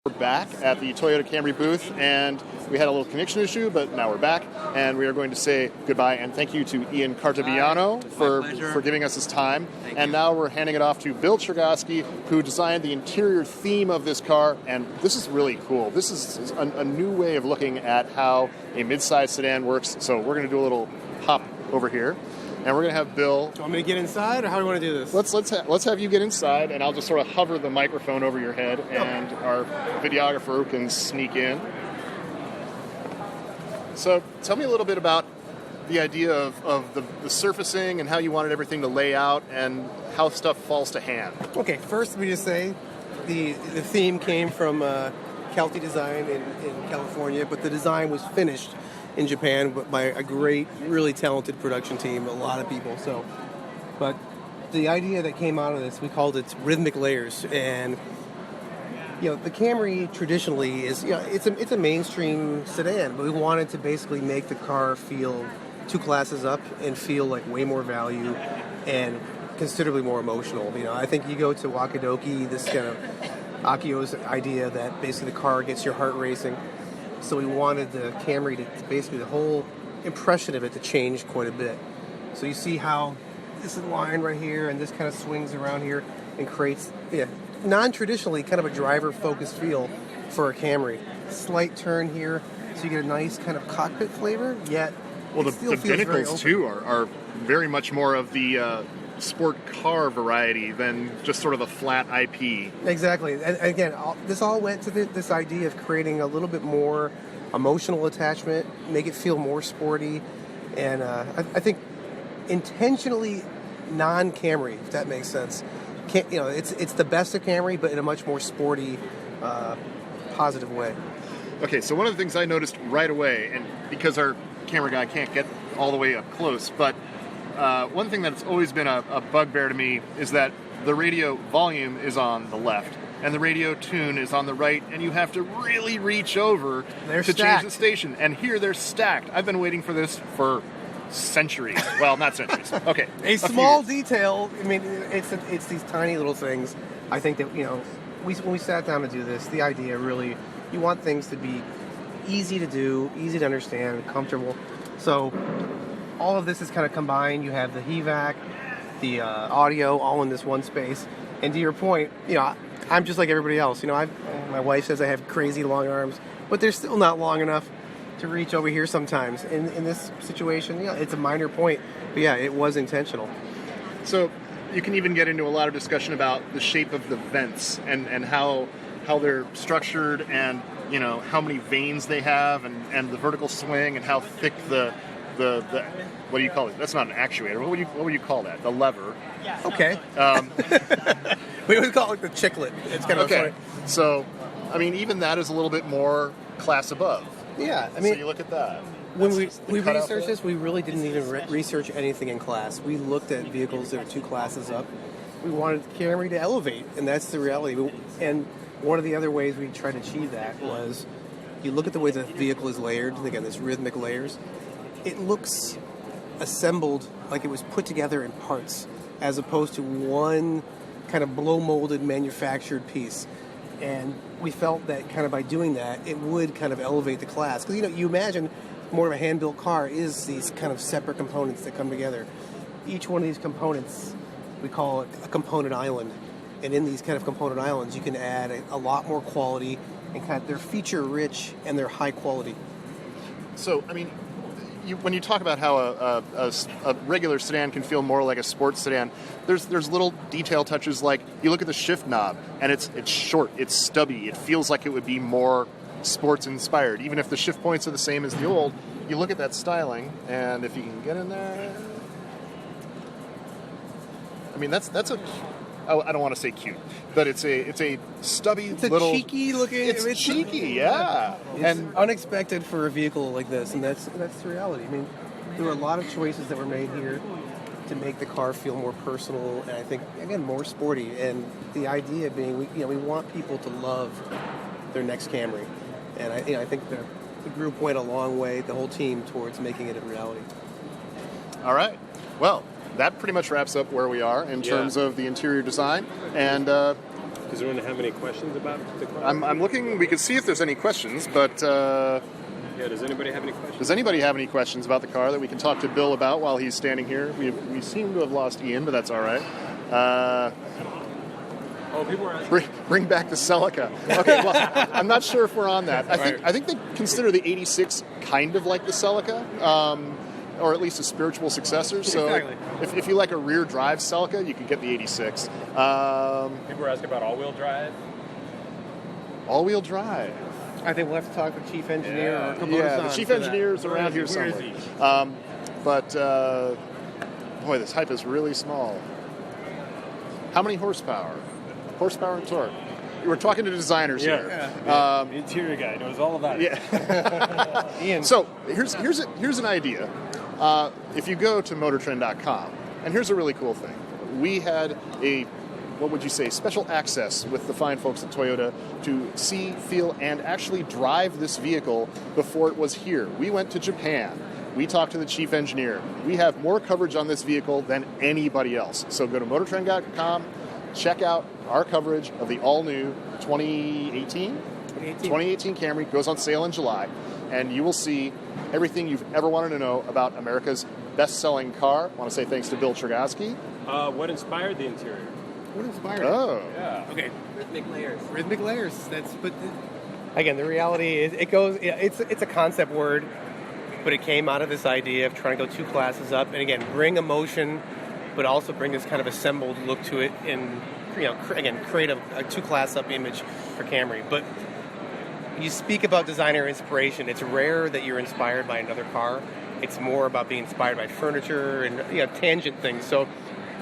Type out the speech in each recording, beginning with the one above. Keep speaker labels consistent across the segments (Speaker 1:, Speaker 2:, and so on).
Speaker 1: We're back at the Toyota Camry booth, and we had a little connection issue, but now we're back, and we are going to say goodbye and thank you to Ian Cartaviano for giving us his time. And now we're handing it off to Bill Chergosky, who designed the interior theme of this car, and this is really cool. This is a new way of looking at how a mid-size sedan works, so we're going to do a little hop over here. And we're going to have Bill...
Speaker 2: Do you want me to get inside, or how do you want to do this?
Speaker 1: Let's have you get inside, and I'll just sort of hover the microphone over your head, and our videographer can sneak in. So tell me a little bit about the idea of the surfacing and how you wanted everything to lay out and how stuff falls to hand.
Speaker 2: Okay, first let me just say the theme came from Kelty Design in California, but the design was finished in Japan by a great, really talented production team, a lot of people. But the idea that came out of this, we called it rhythmic layers. And the Camry traditionally is, it's a mainstream sedan, but we wanted to basically make the car feel two classes up and feel like way more value and considerably more emotional. I think you go to Wakadoki, this kind of Akio's idea that basically the car gets your heart racing. So we wanted the Camry to basically, the whole impression of it to change quite a bit. So you see how this is line right here and this kind of swings around here and creates, non-traditionally kind of a driver-focused feel for a Camry. Slight turn here, so you get a nice kind of cockpit flavor, yet
Speaker 1: the binnacles too are very much more of the sport car variety than just sort of a flat IP.
Speaker 2: Exactly. And again, this all went to this idea of creating a little bit more emotional attachment, make it feel more sporty, and I think intentionally non-Camry, if that makes sense. It's the best of Camry, but in a much more sporty, positive way.
Speaker 1: Okay, so one of the things I noticed right away, and because our camera guy can't get all the way up close, but one thing that's always been a bugbear to me is that the radio volume is on the left and the radio tune is on the right, and you have to really reach over to change the station. And here they're stacked. I've been waiting for this for centuries. Well, not centuries. Okay.
Speaker 2: A small detail. I mean, it's these tiny little things. I think that, when we sat down to do this, the idea really, you want things to be easy to do, easy to understand, comfortable. So all of this is kind of combined. You have the HVAC, the audio, all in this one space. And to your point, I'm just like everybody else. My wife says I have crazy long arms, but they're still not long enough to reach over here sometimes. In this situation, it's a minor point, but it was intentional.
Speaker 1: So you can even get into a lot of discussion about the shape of the vents and how they're structured and how many vanes they have and the vertical swing and how thick the what do you call it? That's not an actuator. What would you call that? The lever.
Speaker 2: Okay. We would call it the chiclet. It's kind of
Speaker 1: okay. So, even that is a little bit more class above.
Speaker 2: Yeah,
Speaker 1: so you look at that.
Speaker 2: When we researched this, we really didn't even research anything in class. We looked at vehicles that are two classes up. We wanted Camry to elevate, and that's the reality. And one of the other ways we tried to achieve that was you look at the way the vehicle is layered, again, this rhythmic layers. It looks assembled like it was put together in parts as opposed to one kind of blow-molded manufactured piece. And we felt that kind of by doing that, it would kind of elevate the class. Because, you imagine more of a hand-built car is these kind of separate components that come together. Each one of these components, we call it a component island. And in these kind of component islands, you can add a lot more quality, and kind of they're feature-rich and they're high quality.
Speaker 1: So, when you talk about how a regular sedan can feel more like a sports sedan, there's little detail touches like you look at the shift knob and it's short, it's stubby, it feels like it would be more sports inspired. Even if the shift points are the same as the old, you look at that styling, and if you can get in there, that's a. I don't want to say cute, but it's a stubby little.
Speaker 2: It's cheeky looking.
Speaker 1: It's cheeky, yeah.
Speaker 2: It's unexpected for a vehicle like this, and that's the reality. There were a lot of choices that were made here to make the car feel more personal, and I think again more sporty. And the idea being, we want people to love their next Camry, and I think the group went a long way, the whole team, towards making it a reality.
Speaker 1: All right. Well, that pretty much wraps up where we are in terms of the interior design. And
Speaker 3: Does anyone have any questions about the car?
Speaker 1: I'm looking. We could see if there's any questions, but
Speaker 3: yeah. Does anybody have any questions?
Speaker 1: does anybody have any questions about the car that we can talk to Bill about while he's standing here? We seem to have lost Ian, but that's all right.
Speaker 3: People are asking.
Speaker 1: Bring back the Celica. Okay, well, I'm not sure if we're on that. I think they consider the 86 kind of like the Celica, or at least a spiritual successor. So
Speaker 2: Exactly.
Speaker 1: if you like a rear drive Celica, you can get the 86.
Speaker 3: People are asking about all-wheel drive.
Speaker 1: All-wheel drive.
Speaker 2: I think we'll have to talk with chief engineer or Komodo-san
Speaker 1: Yeah, the chief
Speaker 2: for that.
Speaker 1: engineer's around here
Speaker 3: Where is
Speaker 1: somewhere. But boy, this hype is really small. How many horsepower? Horsepower and torque. We're talking to designers here.
Speaker 3: The interior guy knows all about it.
Speaker 1: Yeah.
Speaker 2: Ian.
Speaker 1: So here's an idea. If you go to motortrend.com, and here's a really cool thing. We had what would you say, special access with the fine folks at Toyota to see, feel, and actually drive this vehicle before it was here. We went to Japan. We talked to the chief engineer. We have more coverage on this vehicle than anybody else. So go to motortrend.com, check out our coverage of the all-new 2018 Camry. Goes on sale in July, and you will see everything you've ever wanted to know about America's best-selling car. I want to say thanks to Bill Tragaski.
Speaker 3: What inspired the interior?
Speaker 2: What inspired?
Speaker 1: Oh.
Speaker 3: Yeah.
Speaker 2: Okay.
Speaker 4: Rhythmic layers.
Speaker 2: Again, the reality is it goes. It's a concept word, but it came out of this idea of trying to go two classes up, and again, bring emotion, but also bring this kind of assembled look to it, and create a two-class up image for Camry. But you speak about designer inspiration. It's rare that you're inspired by another car. It's more about being inspired by furniture and tangent things. So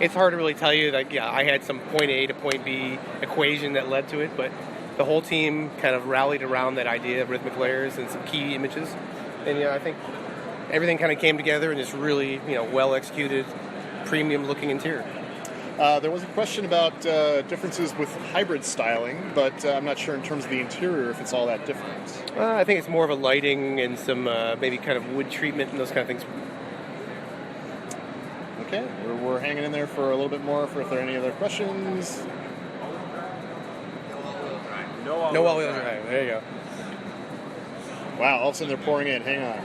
Speaker 2: it's hard to really tell you. I had some point A to point B equation that led to it, but the whole team kind of rallied around that idea of rhythmic layers and some key images. And I think everything kind of came together in this really well-executed, premium-looking interior.
Speaker 1: There was a question about differences with hybrid styling, but I'm not sure in terms of the interior if it's all that different.
Speaker 2: I think it's more of a lighting and some maybe kind of wood treatment and those kind of things.
Speaker 1: Okay, we're hanging in there for a little bit more for if there are any other questions.
Speaker 2: No all-wheel drive. There you go.
Speaker 1: Wow, all of a sudden they're pouring in. Hang on.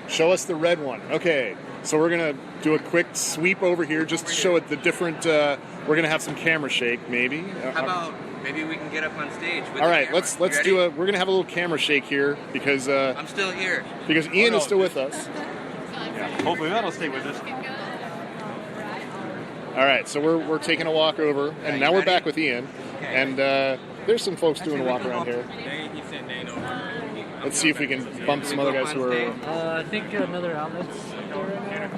Speaker 1: Show us the red one. Okay, so we're going to do a quick sweep over here just to show it the different... we're going to have some camera shake, maybe.
Speaker 4: How about maybe we can get up on stage with
Speaker 1: all
Speaker 4: the
Speaker 1: right,
Speaker 4: camera.
Speaker 1: let's
Speaker 4: You
Speaker 1: do
Speaker 4: ready?
Speaker 1: we're going to have a little camera shake here because...
Speaker 4: I'm still here.
Speaker 1: because Ian is still with us.
Speaker 3: Hopefully that'll stay with us.
Speaker 1: All right, so we're taking a walk over, and now we're back with Ian.
Speaker 4: Okay.
Speaker 1: And there's some folks doing a walk around here.
Speaker 4: He said they know.
Speaker 1: Let's see if we can bump some other guys who are...
Speaker 5: I think another outlet's there right now.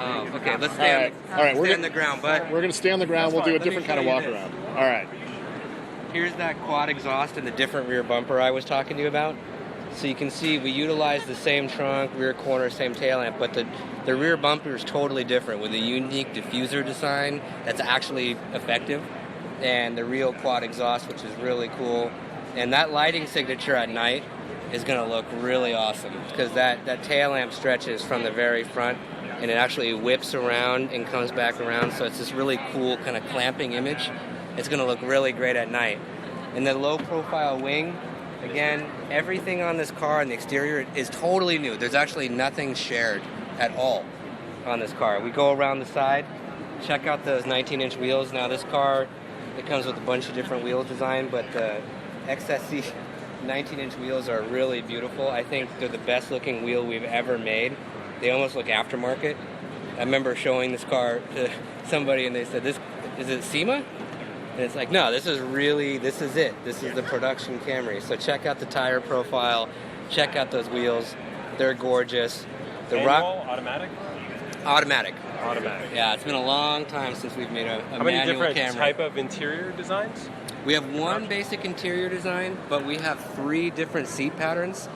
Speaker 4: Oh, okay. Let's stay
Speaker 1: All right,
Speaker 4: on the ground, but
Speaker 1: We're going to stay on the ground. We'll do a different kind of walk around. All right.
Speaker 4: here's that quad exhaust and the different rear bumper I was talking to you about. So you can see we utilize the same trunk, rear corner, same tail lamp, but the rear bumper is totally different with a unique diffuser design that's actually effective, and the real quad exhaust, which is really cool. And that lighting signature at night is going to look really awesome because that tail lamp stretches from the very front and it actually whips around and comes back around, so it's this really cool kind of clamping image. It's going to look really great at night. And the low profile wing, again, everything on this car and the exterior is totally new. There's actually nothing shared at all on this car. We go around the side, check out those 19-inch wheels. Now this car, it comes with a bunch of different wheel design, but the XSC 19-inch wheels are really beautiful. I think they're the best looking wheel we've ever made. They almost look aftermarket. I remember showing this car to somebody and they said, "This is it SEMA?" And it's like, no, this is it. This is the production Camry. So check out the tire profile. Check out those wheels. They're gorgeous. The
Speaker 3: Manual, automatic?
Speaker 4: Automatic.
Speaker 3: Automatic.
Speaker 4: Yeah, it's been a long time since we've made a
Speaker 3: How many
Speaker 4: manual
Speaker 3: different
Speaker 4: Camry.
Speaker 3: type of interior designs?
Speaker 4: We have one basic interior design, but we have 3 different seat patterns.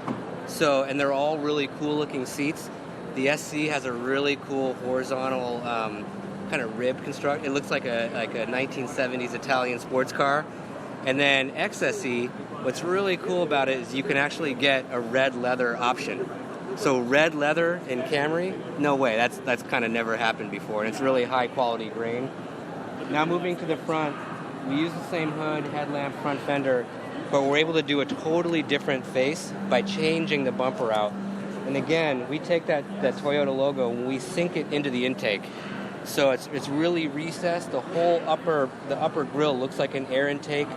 Speaker 4: So, and they're all really cool looking seats. The SC has a really cool horizontal kind of rib construct. It looks like a 1970s Italian sports car. And then XSE, what's really cool about it is you can actually get a red leather option. So red leather in Camry, no way. That's kind of never happened before. And it's really high quality grain. Now moving to the front, we use the same hood, headlamp, front fender, but we're able to do a totally different face by changing the bumper out. And again, we take that Toyota logo and we sink it into the intake. So it's really recessed. The upper grille looks like an air intake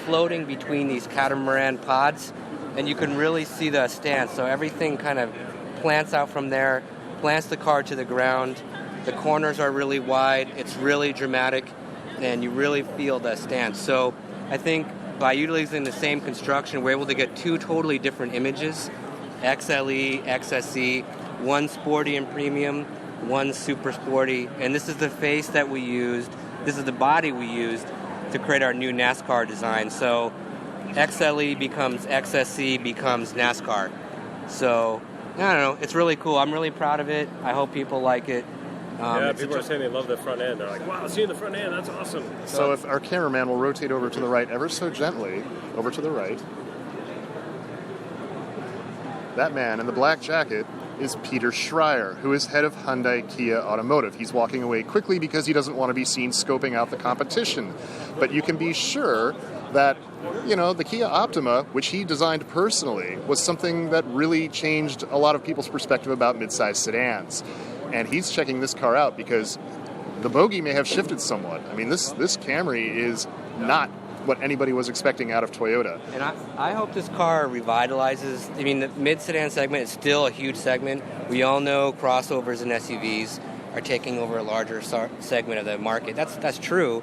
Speaker 4: floating between these catamaran pods, and you can really see the stance. So everything kind of plants out from there, plants the car to the ground. The corners are really wide. It's really dramatic, and you really feel the stance. So I think by utilizing the same construction, we're able to get two totally different images, XLE, XSE, one sporty and premium, one super sporty, and this is the face that we used, this is the body we used to create our new NASCAR design. So XLE becomes XSE becomes NASCAR. So, I don't know, it's really cool. I'm really proud of it. I hope people like it.
Speaker 3: People are saying they love the front end. They're like, wow, seeing the front end, that's awesome.
Speaker 1: So if our cameraman will rotate over to the right ever so gently, over to the right. That man in the black jacket is Peter Schreier, who is head of Hyundai Kia Automotive. He's walking away quickly because he doesn't want to be seen scoping out the competition. But you can be sure that, the Kia Optima, which he designed personally, was something that really changed a lot of people's perspective about midsize sedans. And he's checking this car out because the bogey may have shifted somewhat. I mean, this Camry is not what anybody was expecting out of Toyota.
Speaker 4: And I hope this car revitalizes. I mean, the mid-sedan segment is still a huge segment. We all know crossovers and SUVs are taking over a larger segment of the market. That's true.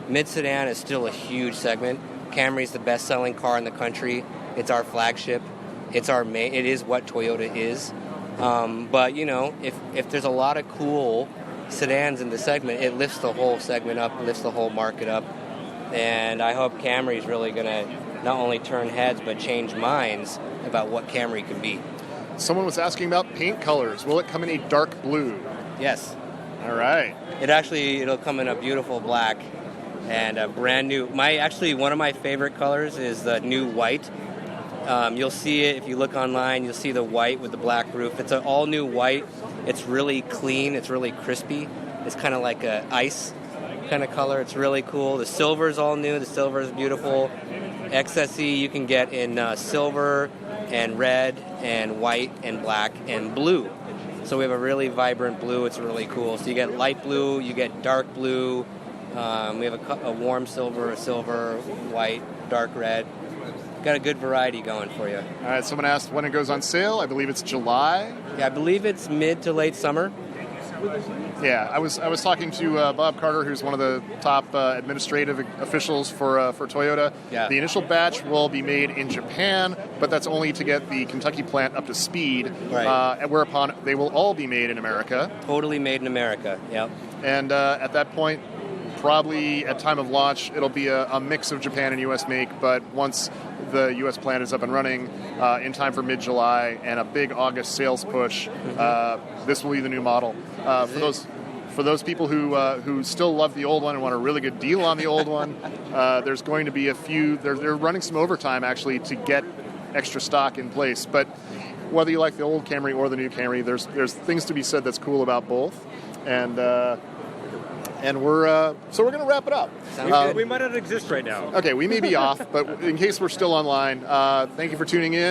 Speaker 4: Mid-sedan is still a huge segment. Camry is the best-selling car in the country. It's our flagship. It is what Toyota is. But, if there's a lot of cool sedans in the segment, it lifts the whole segment up, lifts the whole market up. And I hope Camry is really going to not only turn heads, but change minds about what Camry can be.
Speaker 1: Someone was asking about paint colors. Will it come in a dark blue?
Speaker 4: Yes.
Speaker 1: All right.
Speaker 4: It'll come in a beautiful black and a brand new. One of my favorite colors is the new white. You'll see it if you look online. You'll see the white with the black roof. It's an all-new white. It's really clean. It's really crispy. It's kind of like a ice kind of color. It's really cool. The silver is all new. The silver is beautiful. XSE you can get in silver and red and white and black and blue. So we have a really vibrant blue. It's really cool. So you get light blue, you get dark blue. We have a warm silver, a silver, white, dark red. Got a good variety going for you.
Speaker 1: All right, someone asked when it goes on sale. I believe it's July.
Speaker 4: Yeah, I believe it's mid to late summer.
Speaker 1: Yeah, I was talking to Bob Carter, who's one of the top administrative officials for Toyota.
Speaker 4: Yeah.
Speaker 1: The initial batch will be made in Japan, but that's only to get the Kentucky plant up to speed.
Speaker 4: Right.
Speaker 1: Whereupon they will all be made in America.
Speaker 4: Totally made in America. Yep.
Speaker 1: And at that point, probably at time of launch, it'll be a mix of Japan and U.S. make. But once the U.S. plant is up and running in time for mid-July and a big August sales push, this will be the new model. For those people who still love the old one and want a really good deal on the old one, there's going to be a few. They're running some overtime actually to get extra stock in place. But whether you like the old Camry or the new Camry, there's things to be said that's cool about both, and we're going to wrap it up.
Speaker 3: We might not exist right now.
Speaker 1: Okay, we may be off, but in case we're still online, thank you for tuning in.